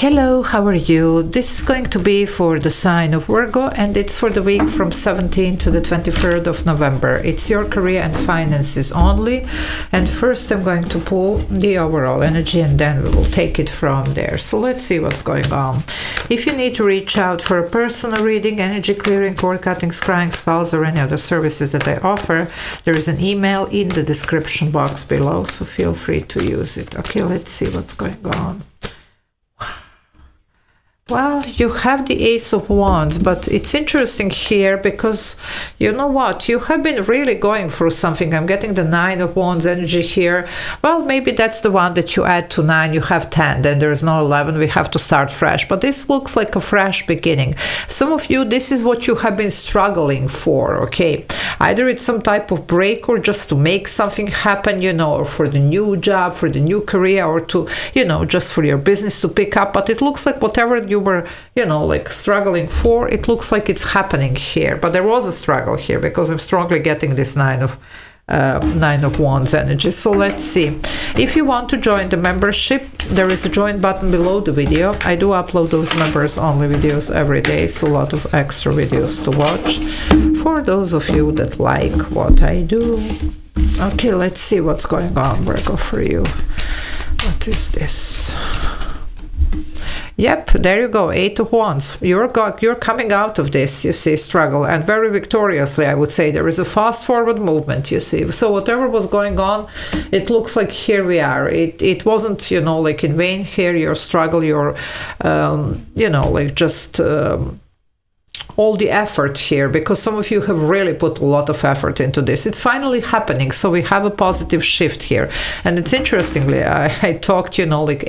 Hello, how are you? This is going to be for the sign of Virgo, and it's for the week from 17th to the 23rd of November. It's your career and finances only. And first I'm going to pull the overall energy, and then we will take it from there. So let's see what's going on. If you need to reach out for a personal reading, energy clearing, cord cutting, scrying spells, or any other services that I offer, there is an email in the description box below, so feel free to use it. Okay, let's see what's going on. Well, you have the Ace of Wands, but it's interesting here because, you know what, you have been really going through something. I'm getting the Nine of Wands energy here. Well, maybe that's the one that you add to 9, you have 10, then there's no 11, we have to start fresh. But this looks like a fresh beginning. Some of you, this is what you have been struggling for, okay? Either it's some type of break or just to make something happen, you know, or for the new job, for the new career, or to, you know, just for your business to pick up. But it looks like whatever you were, you know, like struggling for, it looks like it's happening here. But there was a struggle here because I'm strongly getting this Nine of Wands energy. So let's see. If you want to join the membership, there is a join button below the video. I do upload those members only videos every day, so a lot of extra videos to watch for those of you that like what I do. Okay, let's see what's going on, Virgo, for you. What is this? Yep, there you go, Eight of Wands. You're coming out of this, you see, struggle, and very victoriously, I would say. There is a fast forward movement, you see. So whatever was going on, it looks like here we are. It wasn't, you know, like in vain here, your struggle, your, you know, like just... all the effort here, because some of you have really put a lot of effort into this. It's finally happening, so we have a positive shift here. And it's interestingly, I talked, you know, like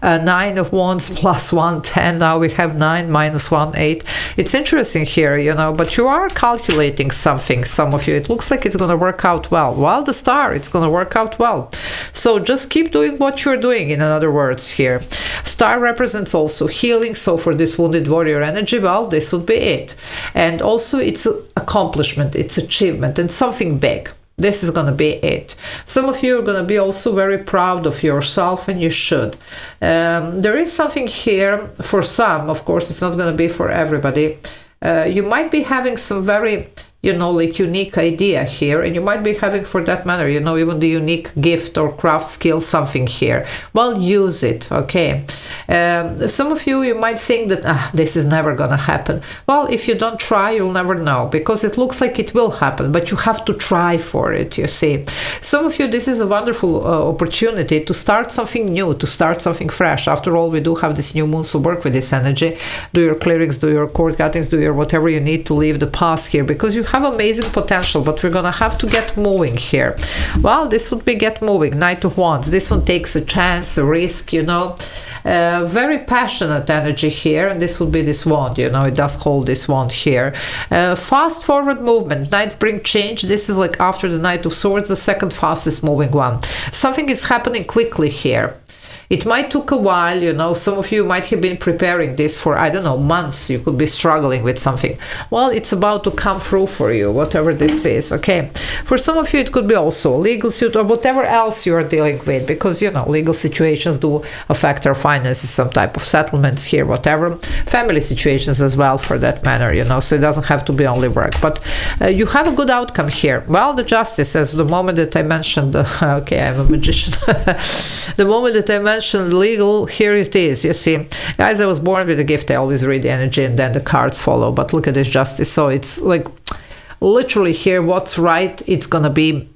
9 of Wands plus 1, 10. Now we have 9 minus 1, 8. It's interesting here, you know, but you are calculating something, some of you. It looks like it's going to work out well. While the star, it's going to work out well. So just keep doing what you're doing, in other words here. Star represents also healing, so for this wounded warrior energy, well, this would be it. And also it's an accomplishment, it's achievement, and something big. This is going to be it. Some of you are going to be also very proud of yourself, and you should. There is something here for some, of course, it's not going to be for everybody. You might be having some very, you know, like unique idea here, and you might be having, for that matter, you know, even the unique gift or craft skill, something here. Well, use it, okay? Some of you might think that this is never gonna happen. Well, if you don't try, you'll never know, because it looks like it will happen, but you have to try for it, you see. Some of you, this is a wonderful opportunity to start something new, to start something fresh. After all, we do have this new moon, so work with this energy. Do your clearings, do your cord cuttings, do your whatever you need to leave the past here, because you have amazing potential, but we're gonna have to get moving here. Well, this would be get moving. Knight of Wands. This one takes a chance, a risk, you know. Very passionate energy here, and this will be this wand, you know, it does hold this wand here. Fast forward movement. Knights bring change. This is like after the Knight of Swords, the second fastest moving one. Something is happening quickly here. It might took a while, you know, some of you might have been preparing this for, I don't know, months. You could be struggling with something. Well, it's about to come through for you, whatever this is, okay? For some of you, it could be also a legal suit or whatever else you are dealing with, because, you know, legal situations do affect our finances, some type of settlements here, whatever. Family situations as well, for that matter, you know, so it doesn't have to be only work. But you have a good outcome here. Well, the Justice, as the moment that I mentioned, okay, I'm a magician. The moment that I mentioned legal, here it is, you see. Guys, I was born with a gift. I always read the energy and then the cards follow, but look at this Justice. So it's like literally here, what's right, it's gonna be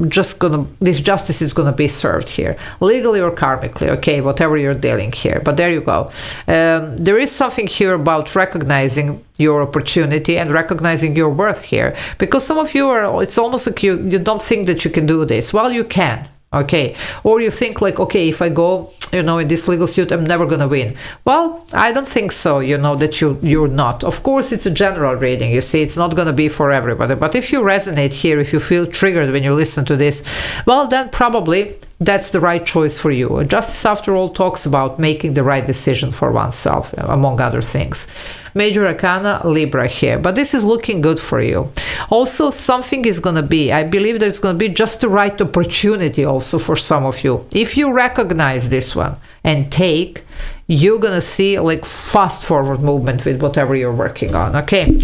just gonna, this justice is gonna be served here, legally or karmically, okay, whatever you're dealing here. But there you go. There is something here about recognizing your opportunity and recognizing your worth here, because some of you are, it's almost like you don't think that you can do this. Well, you can. Okay, or you think like, okay, if I go, you know, in this legal suit, I'm never gonna win. Well, I don't think so, you know, that you're not. Of course, it's a general reading, you see, it's not gonna be for everybody. But if you resonate here, if you feel triggered when you listen to this, well, then probably that's the right choice for you. Justice, after all, talks about making the right decision for oneself, among other things. Major Arcana, Libra here, but this is looking good for you. Also, something is going to be, I believe that it's going to be just the right opportunity also for some of you. If you recognize this one and take, you're gonna see like fast forward movement with whatever you're working on. Okay.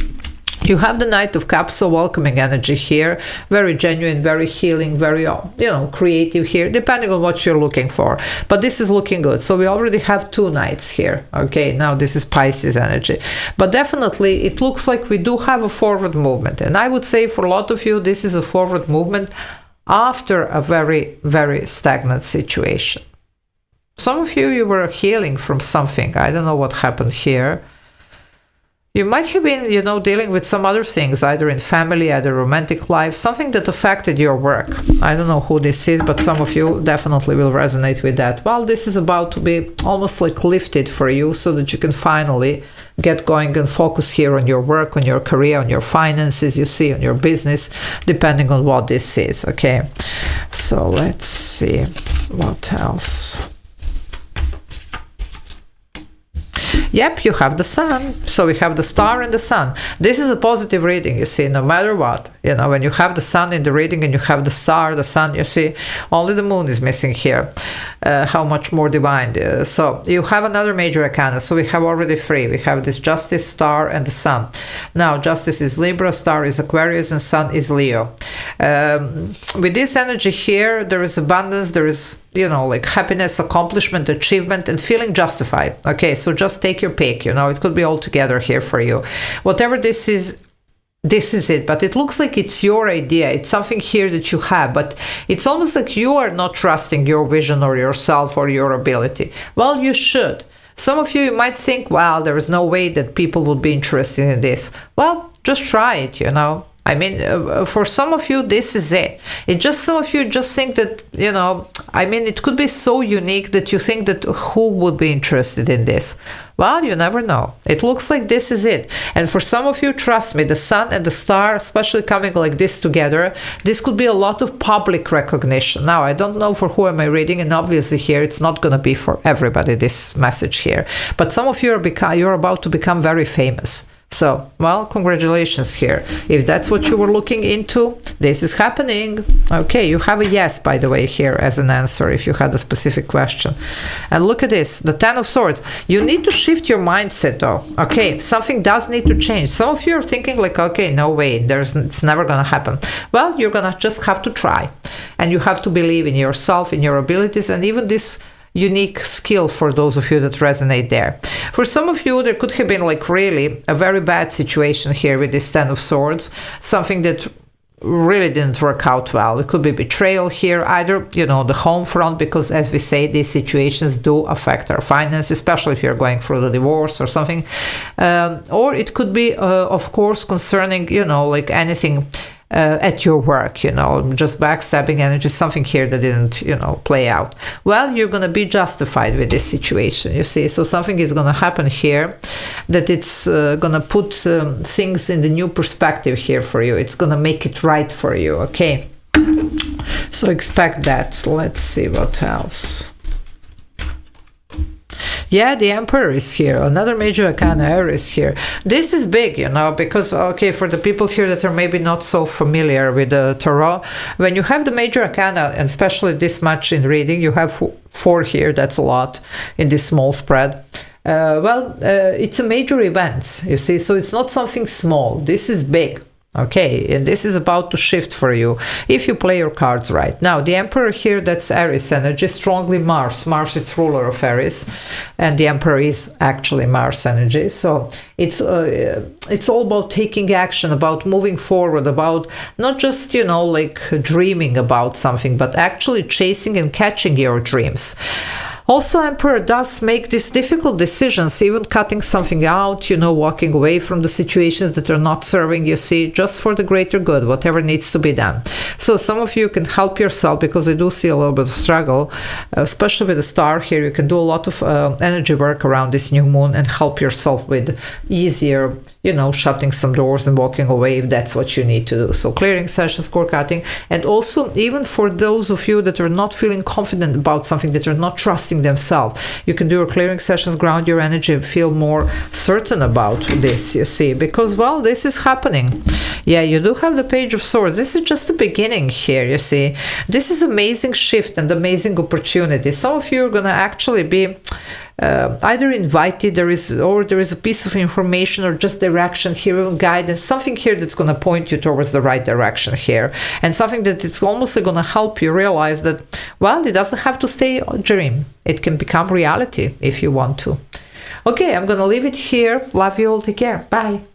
You have the Knight of Cups, so welcoming energy here, very genuine, very healing, very, creative here, depending on what you're looking for. But this is looking good. So we already have 2 Knights here. Okay, now this is Pisces energy. But definitely it looks like we do have a forward movement. And I would say for a lot of you, this is a forward movement after a very, very stagnant situation. Some of you, you were healing from something. I don't know what happened here. You might have been, dealing with some other things, either in family, either romantic life, something that affected your work. I don't know who this is, but some of you definitely will resonate with that. Well, this is about to be almost like lifted for you so that you can finally get going and focus here on your work, on your career, on your finances, you see, on your business, depending on what this is, okay? So let's see what else. Yep, you have the sun. So we have the star and the sun. This is a positive reading, you see, no matter what. When you have the sun in the reading and you have the star, the sun, you see, only the moon is missing here. How much more divine. So you have another major arcana. So we have already 3. We have this Justice, star, and the sun. Now, Justice is Libra, star is Aquarius, and sun is Leo. With this energy here, there is abundance, there is, like happiness, accomplishment, achievement, and feeling justified. Okay, so just take your pick, it could be all together here for you. Whatever this is it, but it looks like it's your idea. It's something here that you have, but it's almost like you are not trusting your vision or yourself or your ability. Well, you should. Some of you might think, well, there is no way that people would be interested in this. Well, just try it, I mean, for some of you, this is it. Some of you just think that, it could be so unique that you think that who would be interested in this? Well, you never know. It looks like this is it. And for some of you, trust me, the sun and the star, especially coming like this together, this could be a lot of public recognition. Now, I don't know for who am I reading, and obviously here, it's not going to be for everybody, this message here. But some of you you're about to become very famous. So, well, congratulations here. If that's what you were looking into, this is happening. Okay, you have a yes, by the way, here as an answer if you had a specific question. And look at this, the 10 of Swords. You need to shift your mindset though. Okay, something does need to change. Some of you are thinking like, okay, no way, it's never gonna happen. Well, you're gonna just have to try. And you have to believe in yourself, in your abilities, and even this unique skill for those of you that resonate there. For some of you, there could have been like really a very bad situation here with this 10 of Swords, something that really didn't work out well. It could be betrayal here, either, the home front, because as we say, these situations do affect our finances, especially if you're going through the divorce or something. Or it could be, of course, concerning, like anything at your work, just backstabbing energy, something here that didn't, play out. Well, you're going to be justified with this situation, you see. So something is going to happen here that it's going to put things in the new perspective here for you. It's going to make it right for you, okay? So expect that. Let's see what else. Yeah, the Emperor is here. Another major arcana, Aries here. This is big, because, okay, for the people here that are maybe not so familiar with the tarot, when you have the major arcana, and especially this much in reading, you have 4 here. That's a lot in this small spread. It's a major event, you see, so it's not something small. This is big. Okay, and this is about to shift for you if you play your cards right. Now, the Emperor here, that's Aries energy, strongly Mars. Mars is ruler of Aries, and the Emperor is actually Mars energy. So it's all about taking action, about moving forward, about not just, like dreaming about something, but actually chasing and catching your dreams. Also, Emperor does make these difficult decisions, even cutting something out, walking away from the situations that are not serving, you see, just for the greater good, whatever needs to be done. So some of you can help yourself, because I do see a little bit of struggle, especially with the star here. You can do a lot of energy work around this new moon and help yourself with easier, shutting some doors and walking away if that's what you need to do. So clearing sessions, cord cutting, and also even for those of you that are not feeling confident about something, that are not trusting themselves, you can do your clearing sessions, ground your energy, and feel more certain about this, you see, because, well, this is happening. Yeah, you do have the Page of Swords. This is just the beginning here, you see. This is amazing shift and amazing opportunity. Some of you are going to actually be either invited, there is a piece of information or just direction here, even guidance, something here that's going to point you towards the right direction here, and something that it's almost going to help you realize that, well, it doesn't have to stay a dream. It can become reality if you want to. Okay, I'm going to leave it here. Love you all. Take care. Bye.